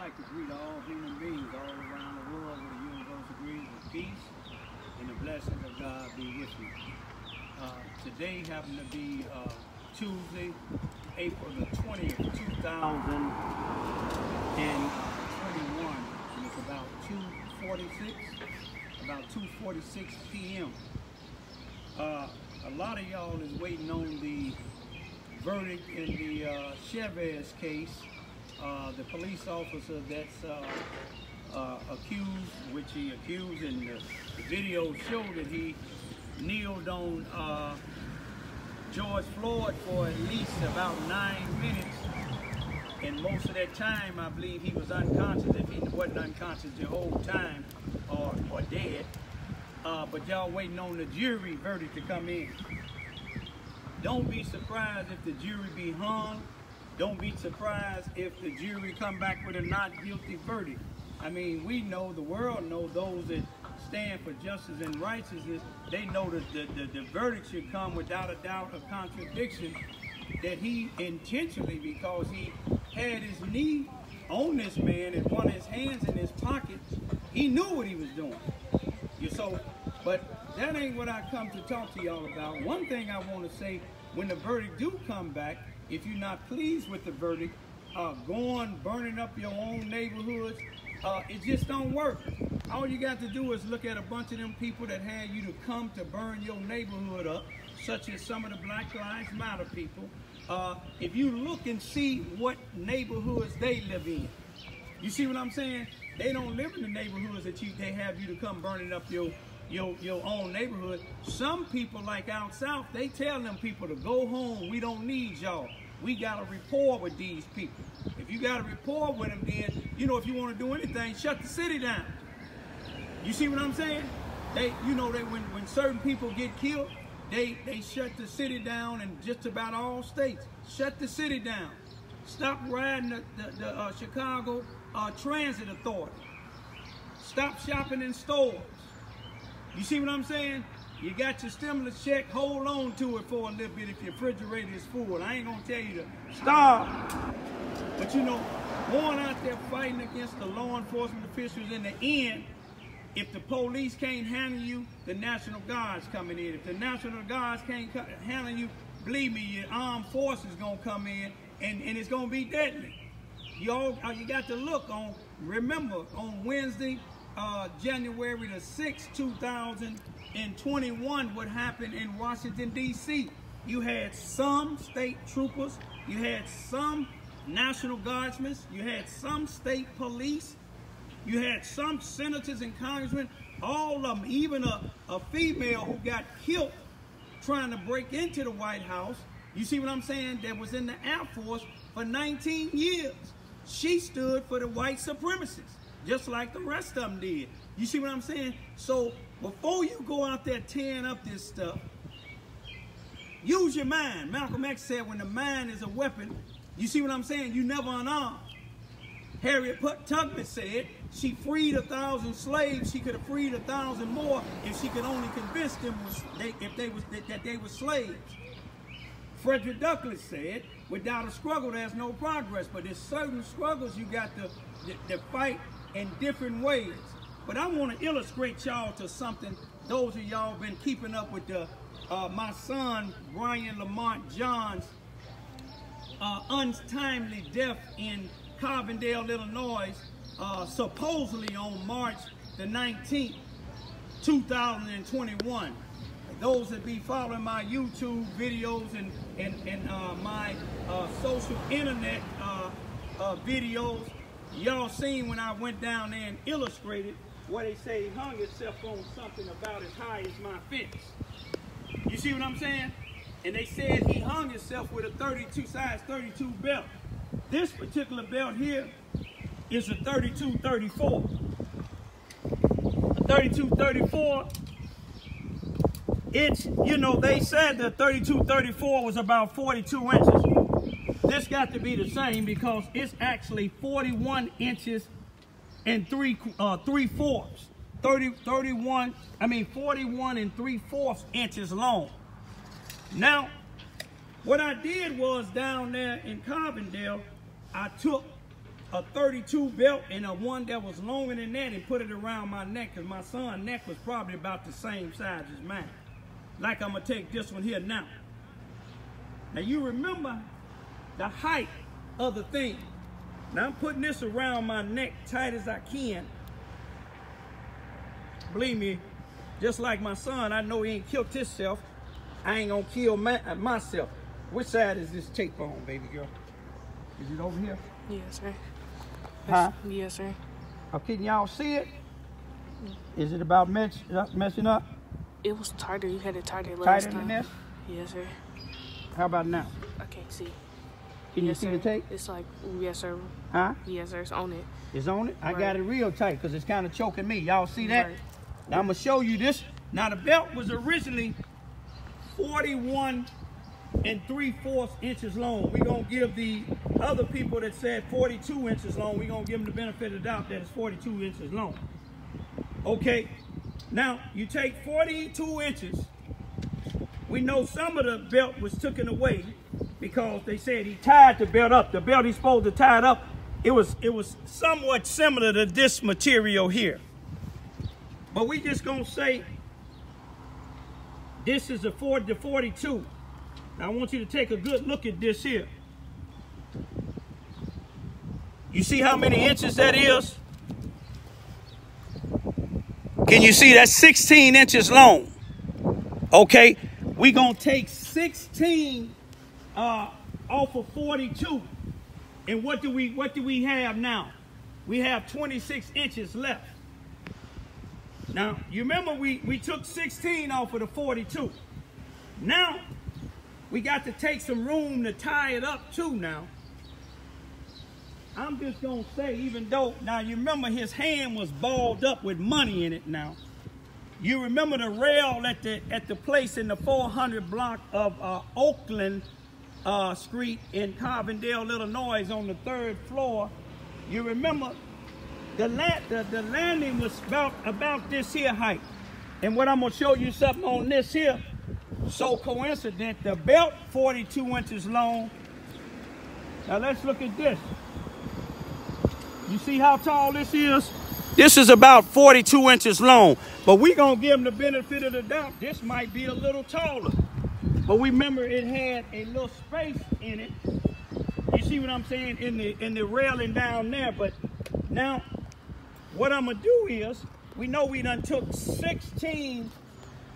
like to greet all human beings all around the world with a universal greeting of peace and the blessings of God be with you. Today happened to be Tuesday, April the 20th, 2021, and it's about 2:46 p.m. A lot of y'all is waiting on the verdict in the Chavez case. The police officer that's accused, which he accused, and the video showed that he kneeled on George Floyd for at least about 9 minutes, and most of that time I believe he was unconscious, if he wasn't unconscious the whole time, or dead. But y'all waiting on the jury verdict to come in. Don't be surprised if the jury be hung. Don't be surprised if the jury come back with a not guilty verdict. I mean, we know, the world know, those that stand for justice and righteousness, they know that the verdict should come without a doubt of contradiction, that he intentionally, because he had his knee on this man and one of his hands in his pocket, he knew what he was doing. But that ain't what I come to talk to y'all about. One thing I want to say, when the verdict do come back, if you're not pleased with the verdict, going burning up your own neighborhoods, it just don't work. All you got to do is look at a bunch of them people that had you to come to burn your neighborhood up, such as some of the Black Lives Matter people. If you look and see what neighborhoods they live in, you see what I'm saying? They don't live in the neighborhoods that they have you to come burning up your own neighborhood. Some people, like out south, they tell them people to go home. We don't need y'all. We got a rapport with these people. If you got a rapport with them, then, you know, if you want to do anything, shut the city down. You see what I'm saying? When certain people get killed, they shut the city down in just about all states. Shut the city down. Stop riding the Chicago Transit Authority. Stop shopping in stores. You see what I'm saying? You got your stimulus check, hold on to it for a little bit if your refrigerator is full. I ain't gonna tell you to starve. But you know, going out there fighting against the law enforcement officials, in the end, if the police can't handle you, the National Guard's coming in. If the National Guards can't handle you, believe me, your armed forces gonna come in, and it's gonna be deadly. You got to look on, remember, on Wednesday, January the 6th, 2021, what happened in Washington, D.C. You had some state troopers, you had some National Guardsmen, you had some state police, you had some senators and congressmen, all of them, even a female who got killed trying to break into the White House. You see what I'm saying? That was in the Air Force for 19 years. She stood for the white supremacists, just like the rest of them did. You see what I'm saying? So before you go out there tearing up this stuff, use your mind. Malcolm X said, when the mind is a weapon, you see what I'm saying? You never unarmed. Harriet Tubman said she freed 1,000 slaves. She could have freed 1,000 more if she could only convince them that they were slaves. Frederick Douglass said, without a struggle, there's no progress. But there's certain struggles you got to fight in different ways. But I want to illustrate y'all to something. Those of y'all been keeping up with my son, Bryan Lamar John's untimely death in Carbondale, Illinois, supposedly on March the 19th, 2021. Those that be following my YouTube videos and my social internet videos, y'all seen when I went down there and illustrated where they say he hung himself on something about as high as my fence. You see what I'm saying? And they said he hung himself with a size 32 belt. This particular belt here is a 32-34. A 32-34, it's, you know, they said the 32-34 was about 42 inches. This got to be the same because it's actually 41 inches and 3/4. 41 and 3/4 inches long. Now, what I did was down there in Carbondale, I took a 32 belt and a one that was longer than that and put it around my neck, because my son's neck was probably about the same size as mine. Like I'm gonna take this one here now. Now you remember the height of the thing. Now I'm putting this around my neck tight as I can. Believe me, just like my son, I know he ain't killed himself. I ain't gonna kill myself. Which side is this tape on, baby girl? Is it over here? Yes, sir. Huh? Yes, sir. Oh, can y'all see it? Is it about messing up? It was tighter. You had it tighter last time. Tighter than this? Yes, sir. How about now? I can't see. Can you see the tape? It's like, yes, sir. Huh? Yes, sir. It's on it. It's on it? I Right. got it real tight because it's kind of choking me. Y'all see that? Right. Now I'm going to show you this. Now the belt was originally 41 3/4 inches long. We're going to give the other people that said 42 inches long, we're going to give them the benefit of the doubt that it's 42 inches long. Okay, now you take 42 inches. We know some of the belt was taken away because they said he tied the belt up. The belt he's supposed to tie it up, it was somewhat similar to this material here. But we just going to say this is the 42. Now I want you to take a good look at this here. You see how many inches that is? Can you see that's 16 inches long? Okay, we're gonna take 16 off of 42. And what do we have now? We have 26 inches left. Now, you remember we took 16 off of the 42. Now, we got to take some room to tie it up too now. I'm just going to say, even though, now you remember his hand was balled up with money in it now. You remember the rail at the place in the 400 block of Oakland Street in Carbondale, Illinois on the 3rd floor. You remember the landing was about this here height. And what I'm going to show you something on this here, so coincident, the belt 42 inches long. Now let's look at this. You see how tall this is? This is about 42 inches long. But we're going to give them the benefit of the doubt. This might be a little taller. But remember, it had a little space in it. You see what I'm saying? In the railing down there. But now, what I'm going to do is, we know we done took 16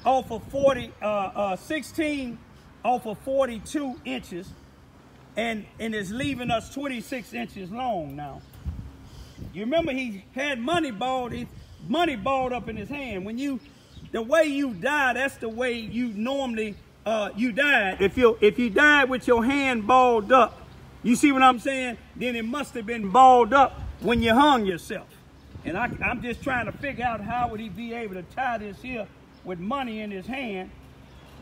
off of 16 off of 42 inches. And it's leaving us 26 inches long now. You remember he had money balled up in his hand. The way you die, that's the way you normally you died. If you died with your hand balled up, you see what I'm saying? Then it must have been balled up when you hung yourself. And I'm just trying to figure out how would he be able to tie this here with money in his hand.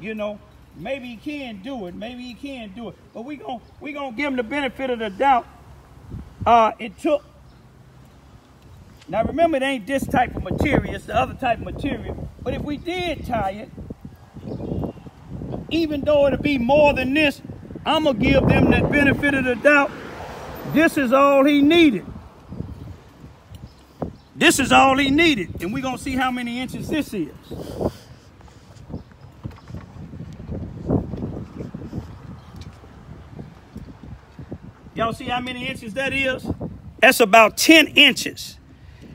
You know, maybe he can do it. Maybe he can do it. But we gonna give him the benefit of the doubt. It took. Now remember, it ain't this type of material, it's the other type of material. But if we did tie it, even though it'll be more than this, I'm gonna give them that benefit of the doubt. This is all he needed. This is all he needed. And we're gonna see how many inches this is. Y'all see how many inches that is? That's about 10 inches.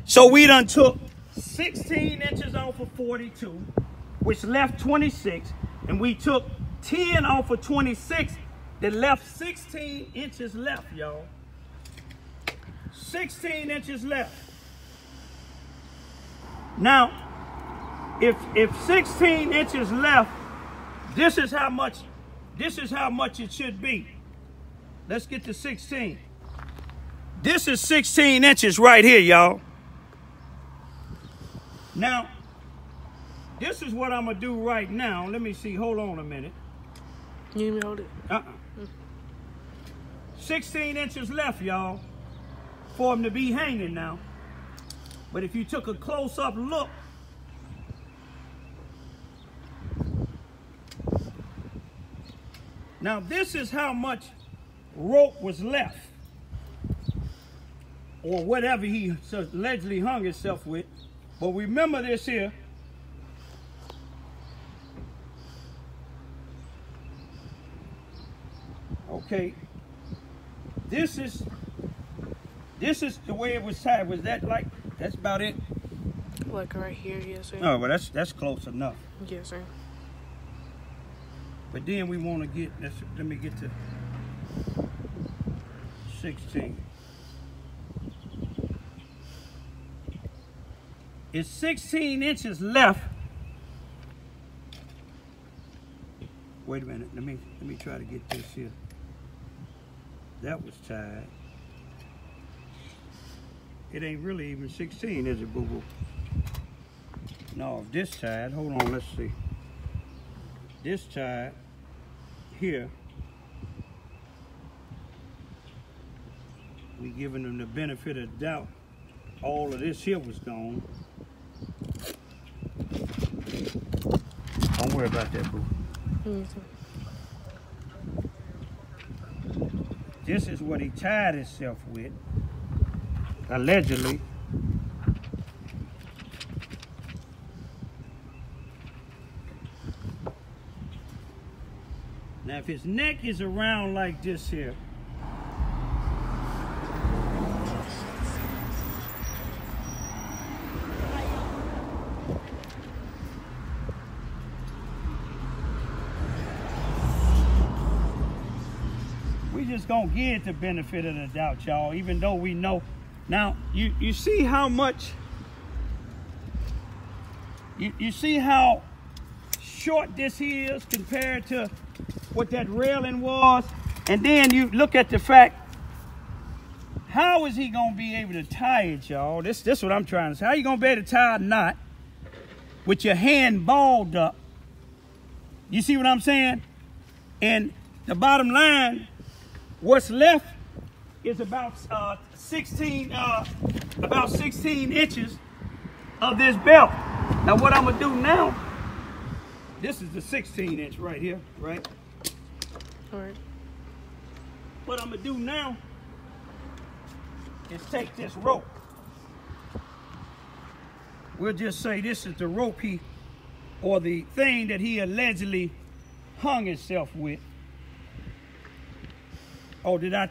So we done took 16 inches off of 42, which left 26, and we took 10 off of 26, that left 16 inches left, y'all. 16 inches left. Now, if 16 inches left, this is how much it should be. Let's get to 16. This is 16 inches right here, y'all. Now, this is what I'm going to do right now. Let me see. Hold on a minute. You need me to hold it? 16 inches left, y'all, for him to be hanging now. But if you took a close-up look, now this is how much rope was left. or whatever he allegedly hung himself with. But remember this here. Okay, this is the way it was tied. Was that like, that's about it? Like right here, yes, sir. Oh, well, that's close enough. Yes, sir. But then we want to get, let me get to 16. It's 16 inches left. Wait a minute, let me try to get this here. That was tied. It ain't really even 16, is it, boo-boo? No, if this tied, hold on, let's see. This tied here. We giving them the benefit of the doubt. All of this here was gone. Don't worry about that, boo. Yes, sir. This is what he tied himself with, allegedly. Now, if his neck is around like this here, we just gonna give it the benefit of the doubt, y'all, even though we know. Now, you see how much, you see how short this is compared to what that railing was, and then you look at the fact, how is he gonna be able to tie it, y'all? This what I'm trying to say. How you gonna be able to tie a knot with your hand balled up? You see what I'm saying? And the bottom line, what's left is about 16 inches of this belt. Now what I'm gonna do now, this is the 16 inch right here, right? All right. What I'm gonna do now is take this rope. We'll just say this is the rope or the thing that he allegedly hung himself with. Oh, did I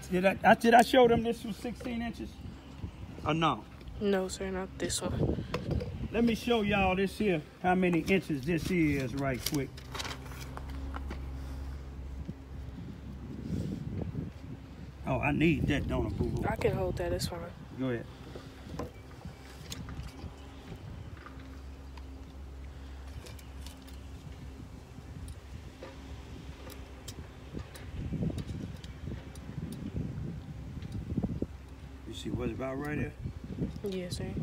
show them this was 16 inches? Or no? No, sir, not this one. Let me show y'all this here, how many inches this is right quick. Oh, I need that, don't I, boo-boo? I can hold that, it's fine. Go ahead. You see what's about right here? Yes, sir.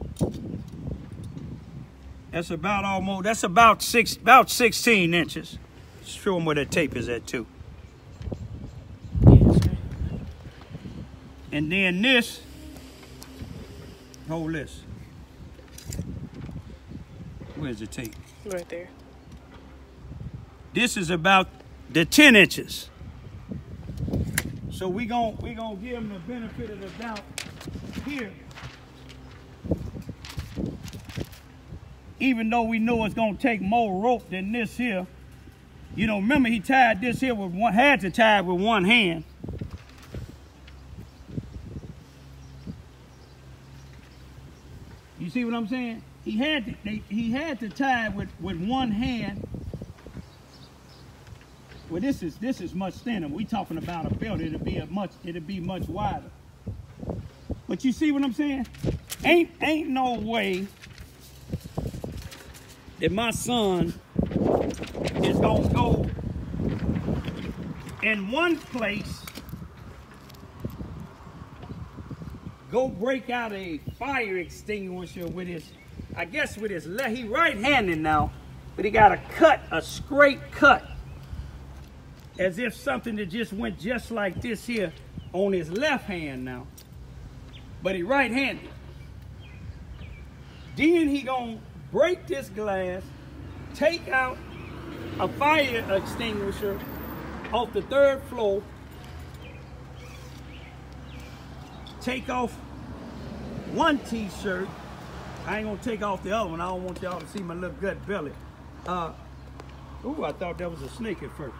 That's about 16 inches. Show them where that tape is at too. Yes, sir. And then this, hold this. Where's the tape? Right there. This is about the 10 inches. So we gonna give him the benefit of the doubt here. Even though we know it's gonna take more rope than this here. You know, remember he tied this here with had to tie it with one hand. You see what I'm saying? He had to tie it with one hand. Well, this is much thinner. We talking about a belt. It'll be much wider. But you see what I'm saying? Ain't no way that my son is gonna go in one place, go break out a fire extinguisher with his, I guess with his left, he right-handed now, but he got a straight cut, as if something that just went just like this here on his left hand now, but he right-handed. Then he gonna break this glass, take out a fire extinguisher off the 3rd floor, take off one t-shirt. I ain't gonna take off the other one. I don't want y'all to see my little gut belly. Ooh, I thought that was a snake at first.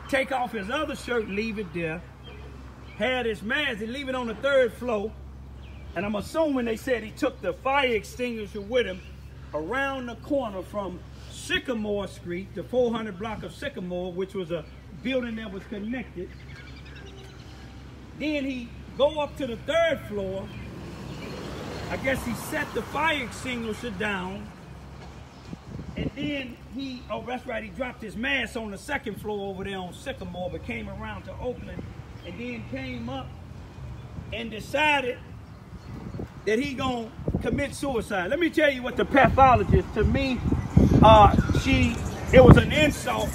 Take off his other shirt, leave it there. Had his mask and leave it on the 3rd floor. And I'm assuming they said he took the fire extinguisher with him around the corner from Sycamore Street, the 400 block of Sycamore, which was a building that was connected. Then he go up to the 3rd floor. I guess he set the fire extinguisher down. And then oh, that's right, he dropped his mask on the 2nd floor over there on Sycamore, but came around to Oakland and then came up and decided that he gonna commit suicide. Let me tell you what the pathologist, to me, it was an insult,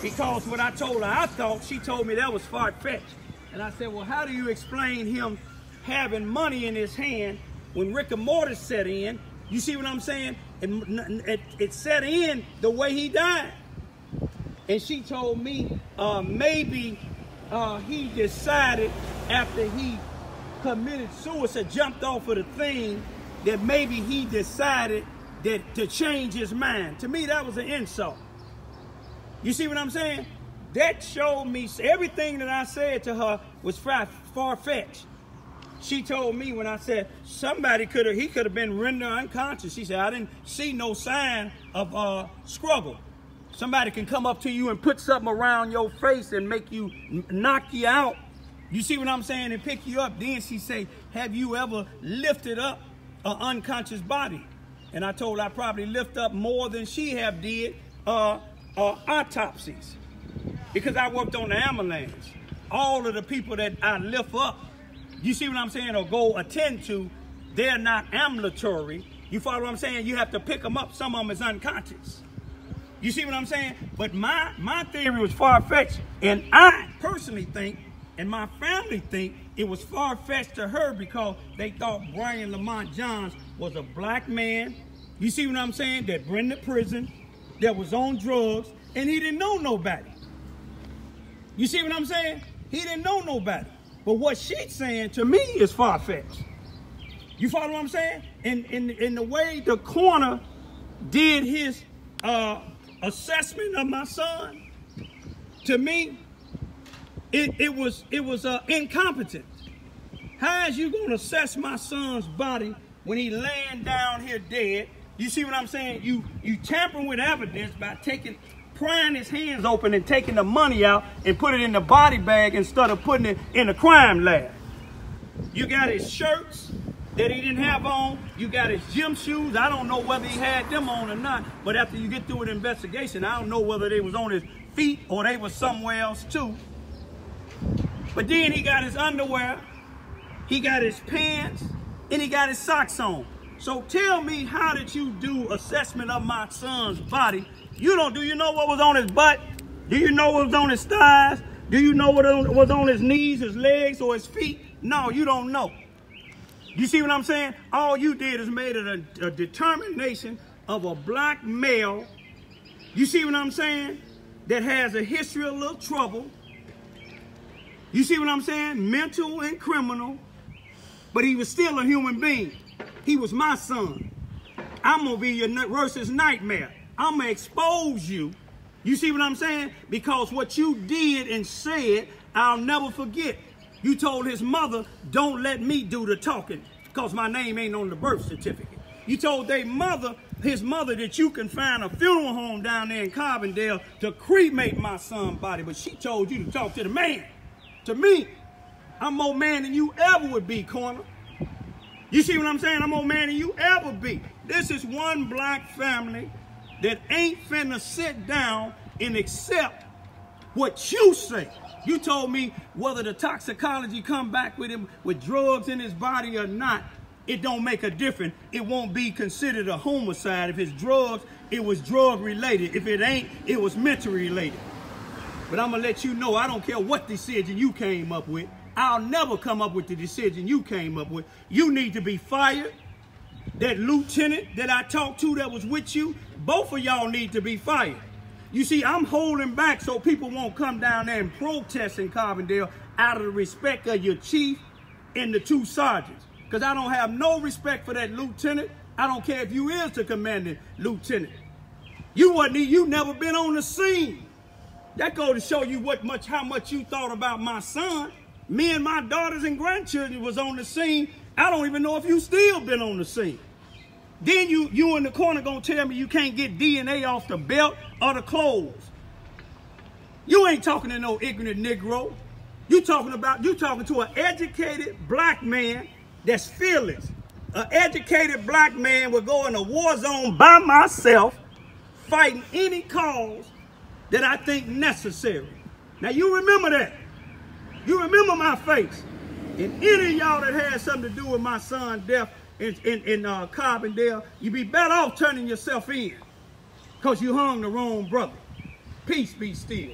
because what I told her, I thought she told me that was far-fetched. And I said, well, how do you explain him having money in his hand when rigor mortis set in? You see what I'm saying? It set in the way he died. And she told me maybe he decided after he committed suicide, jumped off of the thing, that maybe he decided that to change his mind. To me, that was an insult. You see what I'm saying? That showed me everything that I said to her was far-fetched. She told me when I said he could have been rendered unconscious. She said, I didn't see no sign of struggle. Somebody can come up to you and put something around your face and make you, knock you out. You see what I'm saying? And pick you up. Then she say, have you ever lifted up an unconscious body? And I told her I probably lift up more than she have did autopsies. Because I worked on the ambulance. All of the people that I lift up, you see what I'm saying, or go attend to, they're not ambulatory. You follow what I'm saying? You have to pick them up. Some of them is unconscious. You see what I'm saying? But my theory was far-fetched. And I personally think, and my family think, it was far-fetched to her because they thought Bryan Lamar Johns was a black man. You see what I'm saying? That been to prison, that was on drugs, and he didn't know nobody. You see what I'm saying? He didn't know nobody. But what she's saying to me is far-fetched. You follow what I'm saying? In the way the coroner did his assessment of my son, to me, it was incompetent. How is you gonna assess my son's body when he laying down here dead? You see what I'm saying? You tampering with evidence by prying his hands open and taking the money out and put it in the body bag instead of putting it in the crime lab. You got his shirts that he didn't have on. You got his gym shoes. I don't know whether he had them on or not, but after you get through an investigation, I don't know whether they was on his feet or they was somewhere else too. But then he got his underwear, he got his pants, and he got his socks on. So tell me, how did you do assessment of my son's body? Do you know what was on his butt? Do you know what was on his thighs? Do you know what was on his knees, his legs, or his feet? No, you don't know. You see what I'm saying? All you did is made it a determination of a black male, you see what I'm saying, that has a history of a little trouble. You see what I'm saying? Mental and criminal, but he was still a human being. He was my son. I'm gonna be your worst nightmare. I'm gonna expose you. You see what I'm saying? Because what you did and said, I'll never forget. You told his mother, don't let me do the talking because my name ain't on the birth certificate. You told his mother, that you can find a funeral home down there in Carbondale to cremate my son's body, but she told you to talk to the man. To me, I'm more man than you ever would be, Corner. You see what I'm saying? I'm more man than you ever be. This is one black family that ain't finna sit down and accept what you say. You told me whether the toxicology come back with him with drugs in his body or not, it don't make a difference. It won't be considered a homicide. If it's drugs, it was drug related. If it ain't, it was mental related. But I'm gonna let you know, I don't care what decision you came up with. I'll never come up with the decision you came up with. You need to be fired. That lieutenant that I talked to that was with you, both of y'all need to be fired. You see, I'm holding back so people won't come down there and protest in Carbondale out of the respect of your chief and the two sergeants. because I don't have no respect for that lieutenant. I don't care if you is the commanding lieutenant. You never been on the scene. That go to show you how much you thought about my son. Me and my daughters and grandchildren was on the scene. I don't even know if you still been on the scene. Then you in the corner gonna tell me you can't get DNA off the belt or the clothes. You ain't talking to no ignorant Negro. You talking to an educated black man that's fearless. An educated black man will go in a war zone by myself, fighting any cause that I think necessary. Now you remember that. You remember my face. And any of y'all that had something to do with my son's death in Carbondale, you be better off turning yourself in, because you hung the wrong brother. Peace be still.